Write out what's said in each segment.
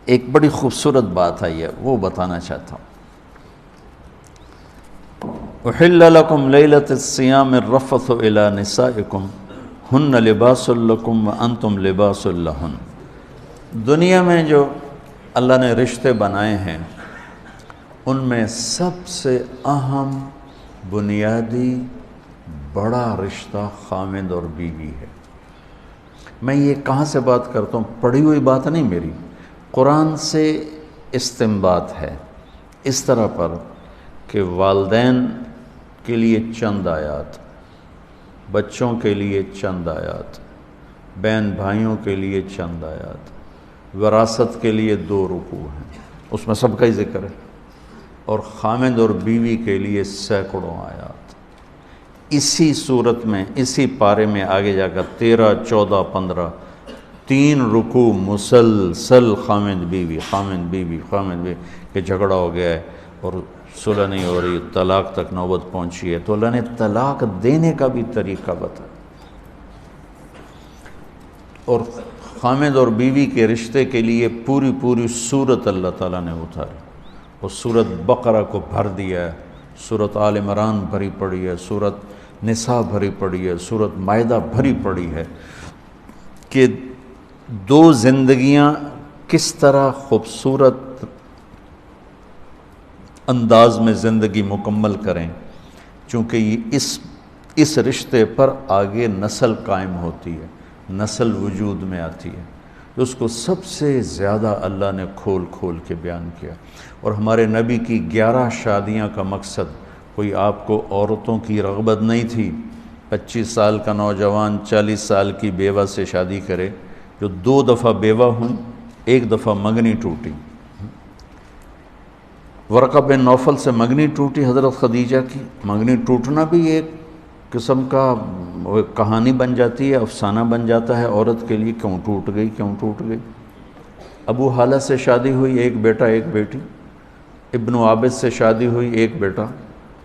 ایک بڑی خوبصورت بات آئی ہے، وہ بتانا چاہتا ہوں۔ احل لکم لیلۃ الصیام الرفث الی نسائکم ہن لباس لکم وانتم لباس لہن۔ دنیا میں جو اللہ نے رشتے بنائے ہیں ان میں سب سے اہم بنیادی بڑا رشتہ خاوند اور بیوی ہے۔ میں یہ کہاں سے بات کرتا ہوں؟ پڑھی ہوئی بات نہیں میری، قرآن سے استنباط ہے، اس طرح پر کہ والدین کے لیے چند آیات، بچوں کے لیے چند آیات، بہن بھائیوں کے لیے چند آیات، وراثت کے لیے 2 رکوع ہیں، اس میں سب کا ہی ذکر ہے، اور خاوند اور بیوی کے لیے سینکڑوں آیات۔ اسی صورت میں، اسی پارے میں آگے جا کر 13، 14، 15 3 رکوع مسلسل خاوند بیوی کہ جھگڑا ہو گیا ہے اور صلح نہیں ہو رہی، طلاق تک نوبت پہنچی ہے، تو اللہ نے طلاق دینے کا بھی طریقہ بتایا، اور خاوند اور بیوی کے رشتے کے لیے پوری سورت اللہ تعالیٰ نے اتاری، اور سورت بقرہ کو بھر دیا ہے، سورت آل عمران بھری پڑی ہے، سورت نساء بھری پڑی ہے، سورت مائدہ بھری پڑی ہے، کہ 2 زندگیاں کس طرح خوبصورت انداز میں زندگی مکمل کریں، چونکہ یہ اس رشتے پر آگے نسل قائم ہوتی ہے، نسل وجود میں آتی ہے، اس کو سب سے زیادہ اللہ نے کھول کے بیان کیا۔ اور ہمارے نبی کی 11 شادیاں کا مقصد کوئی آپ کو عورتوں کی رغبت نہیں تھی 25 سال کا نوجوان 40 سال کی بیوہ سے شادی کرے، جو 2 دفعہ بیوہ ہوئیں، 1 دفعہ منگنی ٹوٹی، ورقہ بن نوفل سے منگنی ٹوٹی حضرت خدیجہ کی۔ منگنی ٹوٹنا بھی ایک قسم کا کہانی بن جاتی ہے، افسانہ بن جاتا ہے عورت کے لیے، کیوں ٹوٹ گئی۔ ابو حالہ سے شادی ہوئی، 1 بیٹا 1 بیٹی۔ ابن عابد سے شادی ہوئی، 1 بیٹا،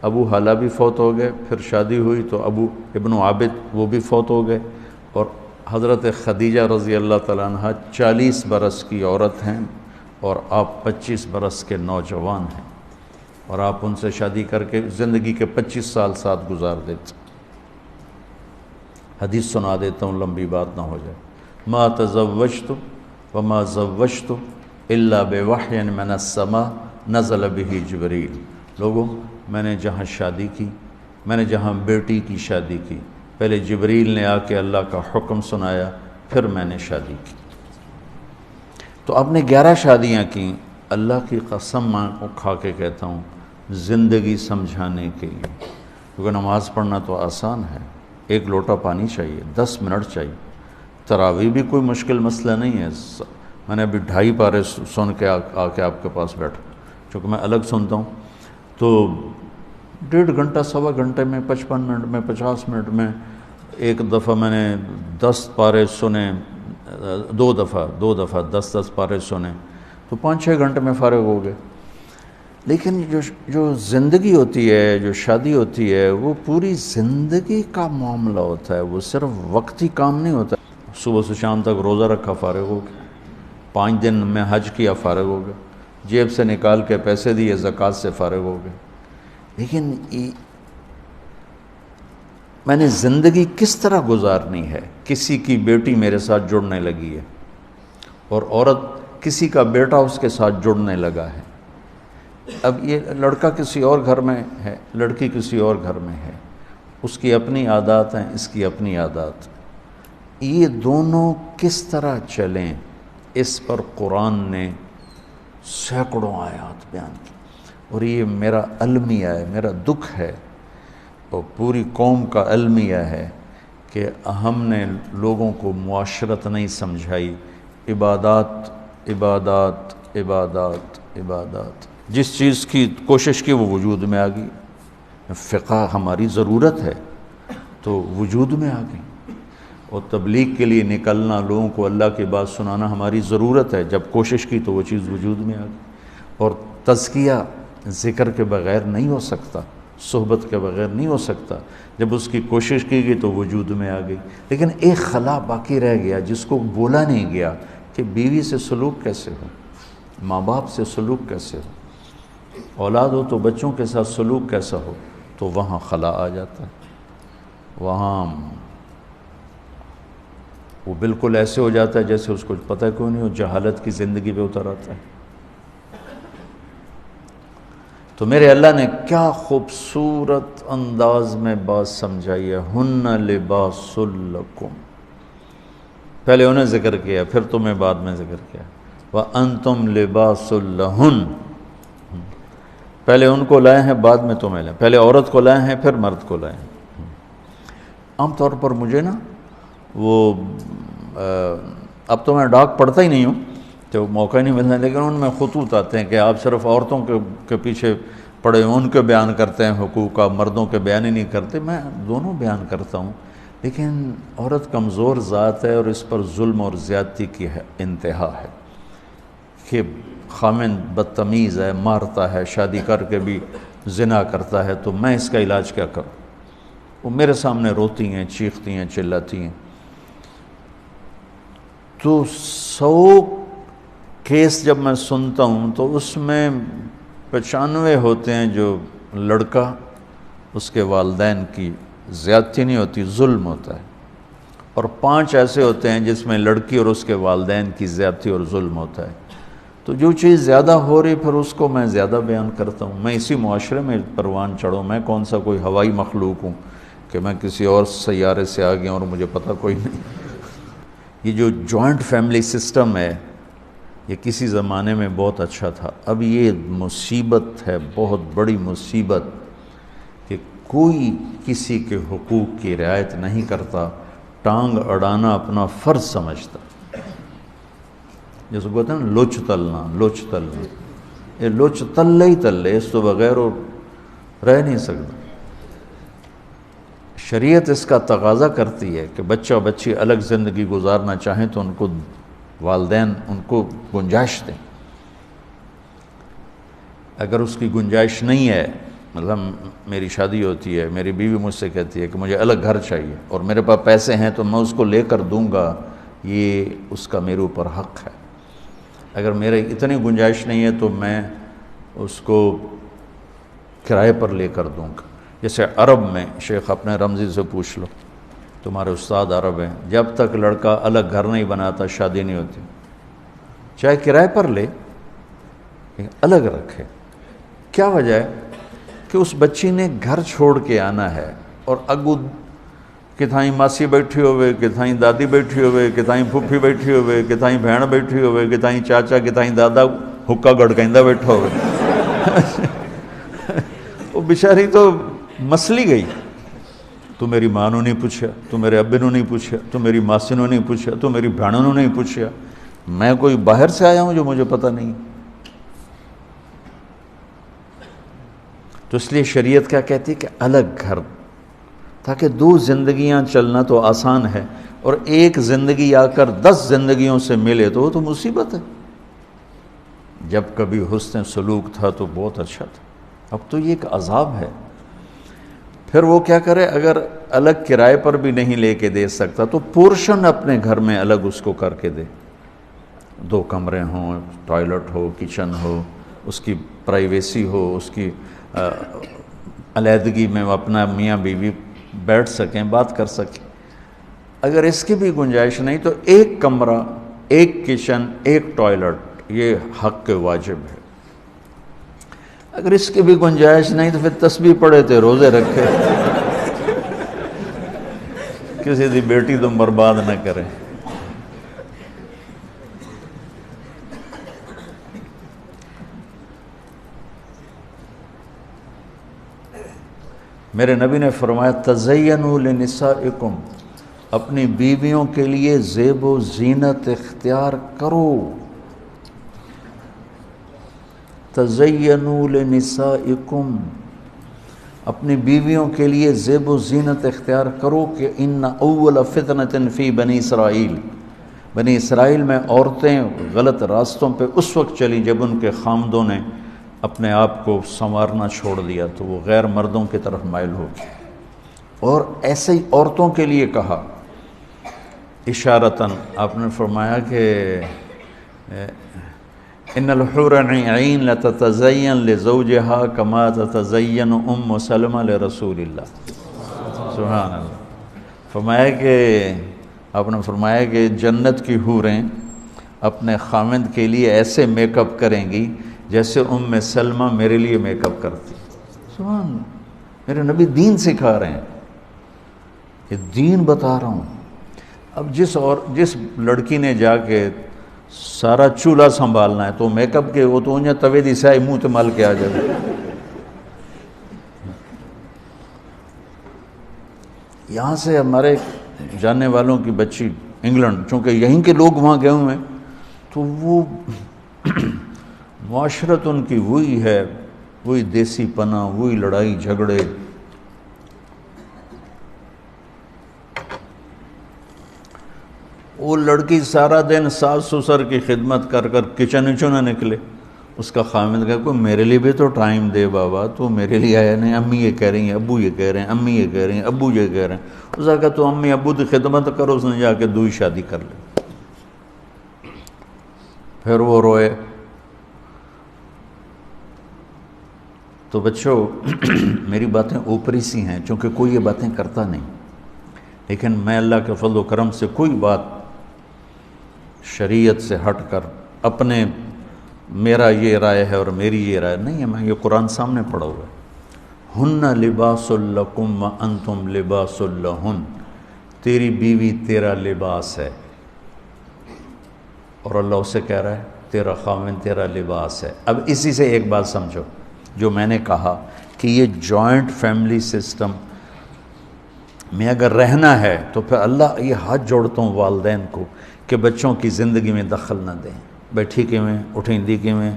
ابو حالہ بھی فوت ہو گئے، پھر شادی ہوئی تو ابن عابد وہ بھی فوت ہو گئے، اور حضرت خدیجہ رضی اللہ تعالیٰ عنہ 40 برس کی عورت ہیں اور آپ 25 برس کے نوجوان ہیں، اور آپ ان سے شادی کر کے زندگی کے 25 سال ساتھ گزار دیتے۔ حدیث سنا دیتا ہوں، لمبی بات نہ ہو جائے۔ ما تزوجت وما زوجت الا بوحی من السماء نزل به جبریل۔ لوگوں، میں نے جہاں شادی کی، میں نے جہاں بیٹی کی شادی کی، پہلے جبریل نے آ کے اللہ کا حکم سنایا، پھر میں نے شادی کی۔ تو آپ نے 11 شادیاں کی، اللہ کی قسم میں کھا کے کہتا ہوں، زندگی سمجھانے کے لیے، کیونکہ نماز پڑھنا تو آسان ہے، 1 لوٹا پانی چاہیے، 10 منٹ چاہیے، تراویح بھی کوئی مشکل مسئلہ نہیں ہے۔ میں نے ابھی 2.5 پارے سن کے آ کے آپ کے پاس بیٹھا، چونکہ میں الگ سنتا ہوں، تو 1.5 گھنٹہ 1.25 گھنٹے میں، 55 منٹ میں، 50 منٹ میں، 1 دفعہ میں نے 10 پارے سنے، 2 دفعہ 10 پارے سنے، تو 5-6 گھنٹے میں فارغ ہو گئے۔ لیکن جو زندگی ہوتی ہے، جو شادی ہوتی ہے، وہ پوری زندگی کا معاملہ ہوتا ہے، وہ صرف وقتی کام نہیں ہوتا۔ صبح سے شام تک روزہ رکھا، فارغ ہو گئے، 5 دن میں حج کیا، فارغ ہو گئے، جیب سے نکال کے پیسے دیے، زکوٰۃ سے فارغ ہو گئے۔ لیکن میں نے زندگی کس طرح گزارنی ہے؟ کسی کی بیٹی میرے ساتھ جڑنے لگی ہے، اور عورت کسی کا بیٹا اس کے ساتھ جڑنے لگا ہے۔ اب یہ لڑکا کسی اور گھر میں ہے، لڑکی کسی اور گھر میں ہے، اس کی اپنی عادات ہیں، اس کی اپنی عادات، یہ دونوں کس طرح چلیں، اس پر قرآن نے سینکڑوں آیات بیان کی، اور یہ میرا المیہ ہے، میرا دکھ ہے، اور پوری قوم کا المیہ ہے کہ ہم نے لوگوں کو معاشرت نہیں سمجھائی، عبادات عبادات عبادات عبادات، جس چیز کی کوشش کی وہ وجود میں آ گئی۔ فقہ ہماری ضرورت ہے تو وجود میں آ گئی، اور تبلیغ کے لیے نکلنا، لوگوں کو اللہ کی بات سنانا ہماری ضرورت ہے، جب کوشش کی تو وہ چیز وجود میں آ گئی۔ اور تزکیہ ذکر کے بغیر نہیں ہو سکتا، صحبت کے بغیر نہیں ہو سکتا، جب اس کی کوشش کی گئی تو وجود میں آ گئی۔ لیکن ایک خلا باقی رہ گیا جس کو بولا نہیں گیا کہ بیوی سے سلوک کیسے ہو، ماں باپ سے سلوک کیسے ہو، اولاد ہو تو بچوں کے ساتھ سلوک کیسا ہو، تو وہاں خلا آ جاتا ہے، وہاں وہ بالکل ایسے ہو جاتا ہے جیسے اس کو پتہ کیوں نہیں ہو، جہالت کی زندگی پہ اتر آتا ہے۔ تو میرے اللہ نے کیا خوبصورت انداز میں بات سمجھائی ہے، ہن لباس لکم، پہلے انہیں ذکر کیا پھر تمہیں بعد میں ذکر کیا، وَأَنْتُمْ لِبَاسٌ لَهُنْ، پہلے ان کو لائے ہیں بعد میں تمہیں لائے، پہلے عورت کو لائے ہیں پھر مرد کو لائے ہیں۔ عام طور پر مجھے نا وہ اب تو میں ڈاک پڑھتا ہی نہیں ہوں تو موقع ہی نہیں ملتا، لیکن ان میں خطوط آتے ہیں کہ آپ صرف عورتوں کے پیچھے پڑے ان کے بیان کرتے ہیں حقوق کا، مردوں کے بیان ہی نہیں کرتے۔ میں دونوں بیان کرتا ہوں، لیکن عورت کمزور ذات ہے اور اس پر ظلم اور زیادتی کی انتہا ہے کہ خامن بدتمیز ہے، مارتا ہے، شادی کر کے بھی زنا کرتا ہے، تو میں اس کا علاج کیا کروں؟ وہ میرے سامنے روتی ہیں، چیختی ہیں، چلاتی ہیں۔ تو 100 کیس جب میں سنتا ہوں تو اس میں 95 ہوتے ہیں جو لڑکا اس کے والدین کی زیادتی نہیں ہوتی، ظلم ہوتا ہے، اور 5 ایسے ہوتے ہیں جس میں لڑکی اور اس کے والدین کی زیادتی اور ظلم ہوتا ہے۔ تو جو چیز زیادہ ہو رہی پھر اس کو میں زیادہ بیان کرتا ہوں۔ میں اسی معاشرے میں پروان چڑھوں، میں کون سا کوئی ہوائی مخلوق ہوں کہ میں کسی اور سیارے سے آ گیا اور مجھے پتہ کوئی نہیں۔ یہ جو جوائنٹ فیملی سسٹم ہے یہ کسی زمانے میں بہت اچھا تھا، اب یہ مصیبت ہے، بہت بڑی مصیبت کہ کوئی کسی کے حقوق کی رعایت نہیں کرتا، ٹانگ اڑانا اپنا فرض سمجھتا، جیسے کہتے ہیں نا لوچ تلنا، لوچ تلنا، یہ لوچ تلے ہی تلے، اس تو بغیر وہ رہ نہیں سکتا۔ شریعت اس کا تقاضا کرتی ہے کہ بچہ بچی الگ زندگی گزارنا چاہیں تو ان کو والدین ان کو گنجائش دیں۔ اگر اس کی گنجائش نہیں ہے، مطلب میری شادی ہوتی ہے، میری بیوی مجھ سے کہتی ہے کہ مجھے الگ گھر چاہیے اور میرے پاس پیسے ہیں تو میں اس کو لے کر دوں گا، یہ اس کا میرے اوپر حق ہے۔ اگر میرے اتنی گنجائش نہیں ہے تو میں اس کو کرائے پر لے کر دوں گا۔ جیسے عرب میں، شیخ اپنے رمزی سے پوچھ لو، تمہارے استاد عرب ہیں، جب تک لڑکا الگ گھر نہیں بناتا شادی نہیں ہوتی، چاہے کرائے پر لے الگ رکھے۔ کیا وجہ ہے؟ کہ اس بچی نے گھر چھوڑ کے آنا ہے، اور اگو کتھائیں ماسی بیٹھی ہوئے، کتھائیں دادی بیٹھی ہوئے، کتھائیں پھپھی بیٹھی ہوئے، کتھائیں بہن بیٹھی ہوئے، کتھائیں چاچا، کتھائیں دادا حکا گڑکائندہ بیٹھا ہوئے۔ وہ بیچاری تو مسلی گئی، تو میری ماں نے نہیں پوچھا، تو میرے ابے نے نہیں پوچھا، تو میری ماسی نے نہیں پوچھا، تو میری بہنوں نے نہیں پوچھا، میں کوئی باہر سے آیا ہوں جو مجھے پتہ نہیں۔ تو اس لیے شریعت کیا کہتی ہے کہ الگ گھر، تاکہ 2 زندگیاں چلنا تو آسان ہے، اور ایک زندگی آ کر 10 زندگیوں سے ملے تو وہ تو مصیبت ہے۔ جب کبھی حسن سلوک تھا تو بہت اچھا تھا، اب تو یہ ایک عذاب ہے۔ پھر وہ کیا کرے، اگر الگ کرائے پر بھی نہیں لے کے دے سکتا تو پورشن اپنے گھر میں الگ اس کو کر کے دے، 2 کمرے ہوں، ٹوائلٹ ہو، کچن ہو، اس کی پرائیویسی ہو، اس کی علیحدگی میں اپنا میاں بیوی بیٹھ سکیں، بات کر سکیں۔ اگر اس کی بھی گنجائش نہیں تو 1 کمرہ، 1 کچن، 1 ٹوائلٹ، یہ حق کے واجب ہے۔ اگر اس کی بھی گنجائش نہیں تو پھر تسبیح پڑھے تھے، روزے رکھے، کسی دی بیٹی تم برباد نہ کرے۔ میرے نبی نے فرمایا تزینوا لنسائکم، اپنی بیویوں کے لیے زیب و زینت اختیار کرو۔ تزینوا لنسائکم، اپنی بیویوں کے لیے زیب و زینت اختیار کرو کہ ان اول فتنۃ فی بنی اسرائیل، بنی اسرائیل میں عورتیں غلط راستوں پہ اس وقت چلی جب ان کے خامدوں نے اپنے آپ کو سنوارنا چھوڑ دیا تو وہ غیر مردوں کی طرف مائل ہو گئی۔ اور ایسے ہی عورتوں کے لیے کہا اشارتاً، آپ نے فرمایا کہ ان الحور عین لتتزین لزوجها کما تتزین ام سلمہ لرسول اللہ. سبحان اللہ. فرمایا کہ آپ نے فرمایا کہ جنت کی حوریں اپنے خاوند کے لیے ایسے میک اپ کریں گی جیسے ام سلمہ میرے لیے میک اپ کرتی. سبحان اللہ. میرے نبی دین سکھا رہے ہیں، یہ دین بتا رہا ہوں. اب جس لڑکی نے جا کے سارا چولہا سنبھالنا ہے تو میک اپ کے وہ تو انہیں توے دی سائے منہ تے مل کے آ جائے. یہاں سے ہمارے جاننے والوں کی بچی انگلینڈ، چونکہ یہیں کے لوگ وہاں گئے ہوئے ہیں، تو وہ معاشرت ان کی وہی ہے، وہی دیسی پنا، وہی لڑائی جھگڑے. وہ لڑکی سارا دن ساس سسر کی خدمت کر کر کچن نہ نکلے. اس کا خامد کہا کوئی میرے لیے بھی تو ٹائم دے بابا، تو میرے لیے آیا نہیں. امی یہ کہہ رہی ہیں، ابو یہ کہہ رہے ہیں، امی یہ کہہ رہی ہیں، ابو یہ کہہ رہے ہیں. اس نے کہا تو امی ابو کی خدمت کرو. اس نے جا کے دوئی شادی کر لی. پھر وہ روئے. تو بچوں میری باتیں اوپری سی ہیں چونکہ کوئی یہ باتیں کرتا نہیں، لیکن میں اللہ کے فضل و کرم سے کوئی بات شریعت سے ہٹ کر اپنے میرا یہ رائے ہے اور میری یہ رائے نہیں ہے. میں یہ قرآن سامنے پڑھا ہوا ہے. ہن لباس لکم وانتم لباس لہن. تیری بیوی تیرا لباس ہے، اور اللہ اسے کہہ رہا ہے تیرا خاوند تیرا لباس ہے. اب اسی سے ایک بات سمجھو، جو میں نے کہا کہ یہ جوائنٹ فیملی سسٹم میں اگر رہنا ہے تو پھر اللہ یہ ہاتھ جوڑتا ہوں والدین کو کہ بچوں کی زندگی میں دخل نہ دیں. بیٹھی کیویں، اٹھیندی کیویں.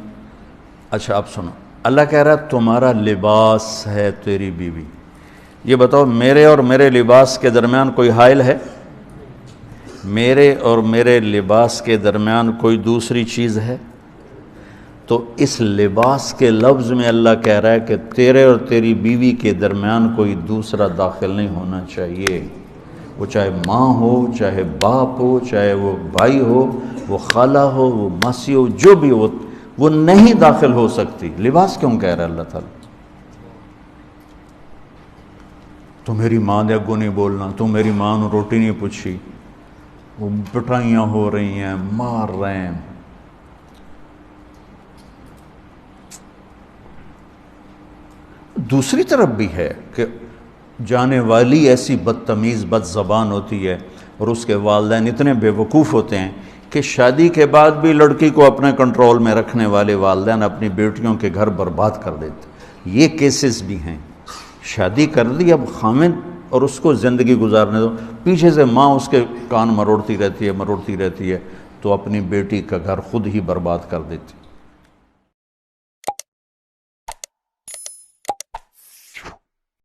اچھا آپ سنو، اللہ کہہ رہا ہے تمہارا لباس ہے تیری بیوی. یہ بتاؤ میرے اور میرے لباس کے درمیان کوئی حائل ہے؟ میرے اور میرے لباس کے درمیان کوئی دوسری چیز ہے؟ تو اس لباس کے لفظ میں اللہ کہہ رہا ہے کہ تیرے اور تیری بیوی کے درمیان کوئی دوسرا داخل نہیں ہونا چاہیے. وہ چاہے ماں ہو، چاہے باپ ہو، چاہے وہ بھائی ہو، وہ خالہ ہو، وہ ماسی ہو، جو بھی ہو، وہ نہیں داخل ہو سکتی. لباس کیوں کہہ رہا ہے اللہ تعالیٰ؟ تو میری ماں دے اگوں نہیں بولنا، تو میری ماں نے روٹی نہیں پوچھی، وہ پٹائیاں ہو رہی ہیں، مار رہے ہیں. دوسری طرف بھی ہے کہ جانے والی ایسی بدتمیز بد زبان ہوتی ہے اور اس کے والدین اتنے بے وقوف ہوتے ہیں کہ شادی کے بعد بھی لڑکی کو اپنے کنٹرول میں رکھنے والے والدین اپنی بیٹیوں کے گھر برباد کر دیتے. یہ کیسز بھی ہیں. شادی کر دی، اب خامد اور اس کو زندگی گزارنے دو، پیچھے سے ماں اس کے کان مروڑتی رہتی ہے تو اپنی بیٹی کا گھر خود ہی برباد کر دیتی.